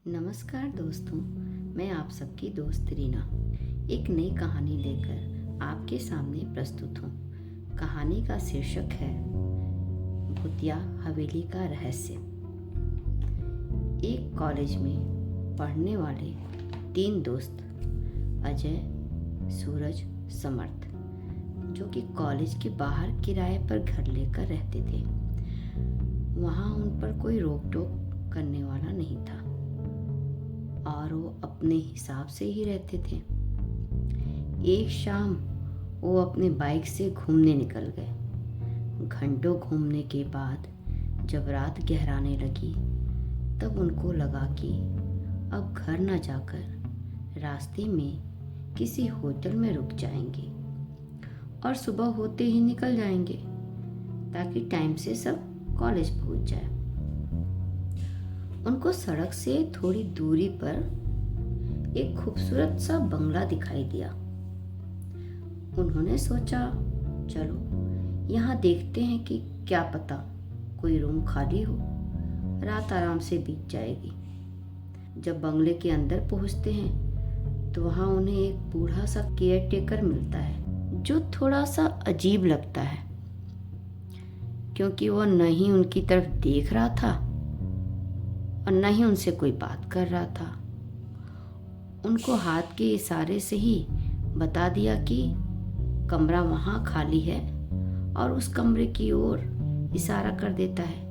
नमस्कार दोस्तों, मैं आप सबकी दोस्त रीना एक नई कहानी लेकर आपके सामने प्रस्तुत हूँ। कहानी का शीर्षक है भूतिया हवेली का रहस्य। एक कॉलेज में पढ़ने वाले 3 दोस्त अजय, सूरज, समर्थ, जो कि कॉलेज के बाहर किराए पर घर लेकर रहते थे। वहाँ उन पर कोई रोक टोक करने वाला नहीं था और वो अपने हिसाब से ही रहते थे। एक शाम वो अपने बाइक से घूमने निकल गए। घंटों घूमने के बाद जब रात गहराने लगी तब उनको लगा कि अब घर न जाकर रास्ते में किसी होटल में रुक जाएंगे और सुबह होते ही निकल जाएंगे ताकि टाइम से सब कॉलेज पहुंच जाए। उनको सड़क से थोड़ी दूरी पर एक खूबसूरत सा बंगला दिखाई दिया। उन्होंने सोचा, चलो यहाँ देखते हैं कि क्या पता कोई रूम खाली हो, रात आराम से बीत जाएगी। जब बंगले के अंदर पहुँचते हैं तो वहाँ उन्हें एक बूढ़ा सा केयर टेकर मिलता है जो थोड़ा सा अजीब लगता है, क्योंकि वो न ही उनकी तरफ देख रहा था और न ही उनसे कोई बात कर रहा था। उनको हाथ के इशारे से ही बता दिया कि कमरा वहाँ खाली है और उस कमरे की ओर इशारा कर देता है।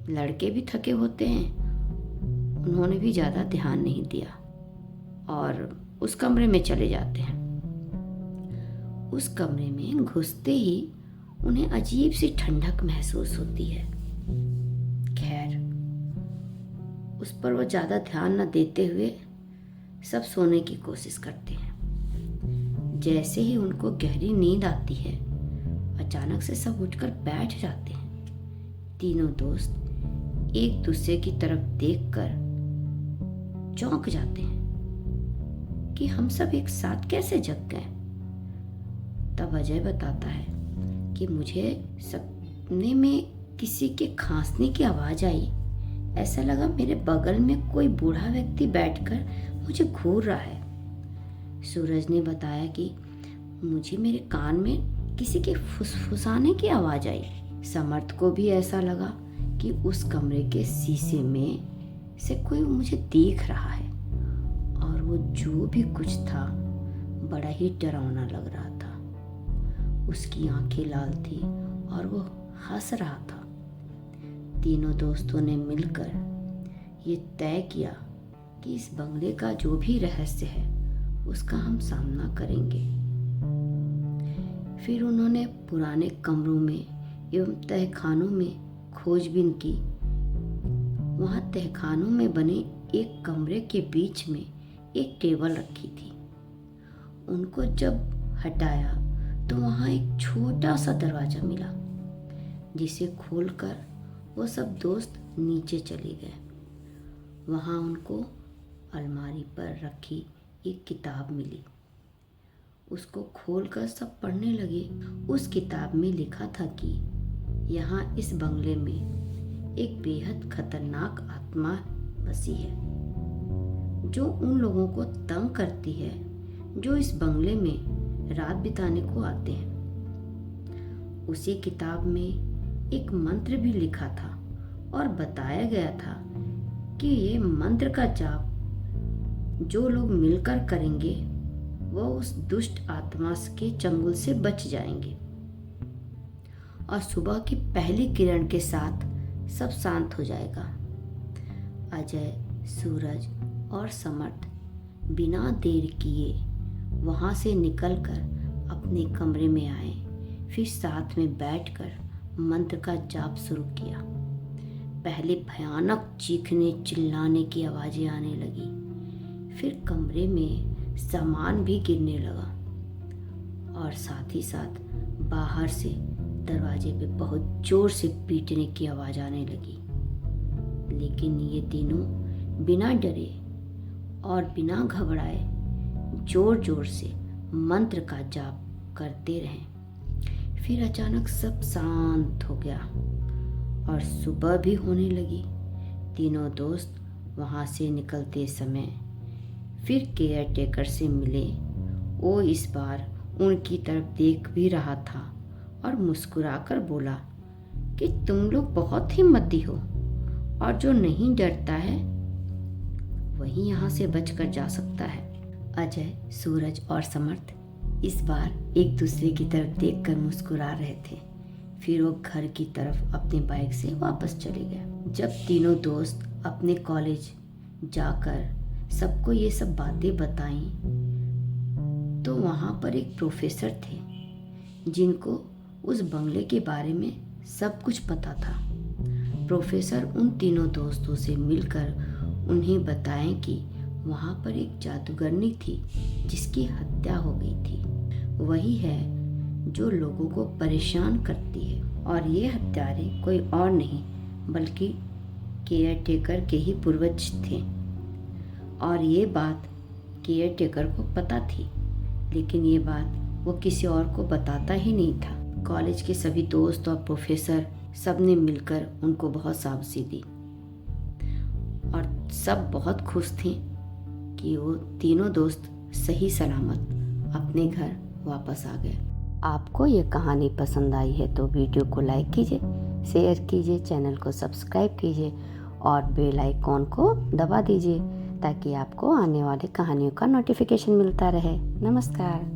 लड़के भी थके होते हैं, उन्होंने भी ज़्यादा ध्यान नहीं दिया और उस कमरे में चले जाते हैं। उस कमरे में घुसते ही उन्हें अजीब सी ठंडक महसूस होती है। खैर, उस पर वो ज़्यादा ध्यान न देते हुए सब सोने की कोशिश करते हैं। जैसे ही उनको गहरी नींद आती है, अचानक से सब उठकर बैठ जाते हैं। तीनों दोस्त एक दूसरे की तरफ देखकर चौंक जाते हैं कि हम सब एक साथ कैसे जग गए। तब अजय बताता है कि मुझे सपने में किसी के खांसने की आवाज़ आई। ऐसा लगा मेरे बगल में कोई बूढ़ा व्यक्ति बैठकर मुझे घूर रहा है। सूरज ने बताया कि मुझे मेरे कान में किसी के फुसफुसाने की आवाज़ आई। समर्थ को भी ऐसा लगा कि उस कमरे के शीशे में से कोई मुझे देख रहा है और वो जो भी कुछ था बड़ा ही डरावना लग रहा था। उसकी आंखें लाल थी और वो हंस रहा था। तीनों दोस्तों ने मिलकर ये तय किया कि इस बंगले का जो भी रहस्य है उसका हम सामना करेंगे। फिर उन्होंने पुराने कमरों में एवं तहखानों में खोजबीन की। वहाँ तहखानों में बने एक कमरे के बीच में एक टेबल रखी थी। उनको जब हटाया तो वहाँ एक छोटा सा दरवाजा मिला, जिसे खोलकर वो सब दोस्त नीचे चले गए। वहाँ उनको अलमारी पर रखी एक किताब मिली। उसको खोलकर सब पढ़ने लगे। उस किताब में लिखा था कि यहाँ इस बंगले में एक बेहद खतरनाक आत्मा बसी है जो उन लोगों को तंग करती है जो इस बंगले में रात बिताने को आते हैं। उसी किताब में एक मंत्र भी लिखा था और बताया गया था कि ये मंत्र का जाप जो लोग मिलकर करेंगे वो उस दुष्ट आत्मा के चंगुल से बच जाएंगे और सुबह की पहली किरण के साथ सब शांत हो जाएगा। अजय, सूरज और समर्थ बिना देर किए वहां से निकलकर अपने कमरे में आए। फिर साथ में बैठकर मंत्र का जाप शुरू किया। पहले भयानक चीखने चिल्लाने की आवाजें आने लगी। फिर कमरे में सामान भी गिरने लगा और साथ ही साथ बाहर से दरवाजे पे बहुत जोर से पीटने की आवाज आने लगी। लेकिन ये तीनों बिना डरे और बिना घबराए जोर जोर से मंत्र का जाप करते रहे। फिर अचानक सब शांत हो गया और सुबह भी होने लगी। तीनों दोस्त वहाँ से निकलते समय फिर केयर टेकर से मिले। वो इस बार उनकी तरफ देख भी रहा था और मुस्कुराकर बोला कि तुम लोग बहुत हिम्मती हो और जो नहीं डरता है वही यहाँ से बचकर जा सकता है। अजय, सूरज और समर्थ इस बार एक दूसरे की तरफ देखकर मुस्कुरा रहे थे। फिर वो घर की तरफ अपने बाइक से वापस चले गए। जब तीनों दोस्त अपने कॉलेज जाकर सबको ये सब बातें बताईं तो वहाँ पर एक प्रोफेसर थे जिनको उस बंगले के बारे में सब कुछ पता था। प्रोफेसर उन तीनों दोस्तों से मिलकर उन्हें बताएं कि वहाँ पर एक जादूगरनी थी जिसकी हत्या हो गई थी। वही है जो लोगों को परेशान करती है और ये हत्यारे कोई और नहीं बल्कि केयर टेकर के ही पूर्वज थे। और ये बात केयर टेकर को पता थी, लेकिन ये बात वो किसी और को बताता ही नहीं था। कॉलेज के सभी दोस्त और प्रोफेसर सब ने मिलकर उनको बहुत शाबाशी दी और सब बहुत खुश थे कि वो तीनों दोस्त सही सलामत अपने घर वापस आ गए। आपको ये कहानी पसंद आई है तो वीडियो को लाइक कीजिए, शेयर कीजिए, चैनल को सब्सक्राइब कीजिए और बेल आइकॉन को दबा दीजिए ताकि आपको आने वाली कहानियों का नोटिफिकेशन मिलता रहे। नमस्कार।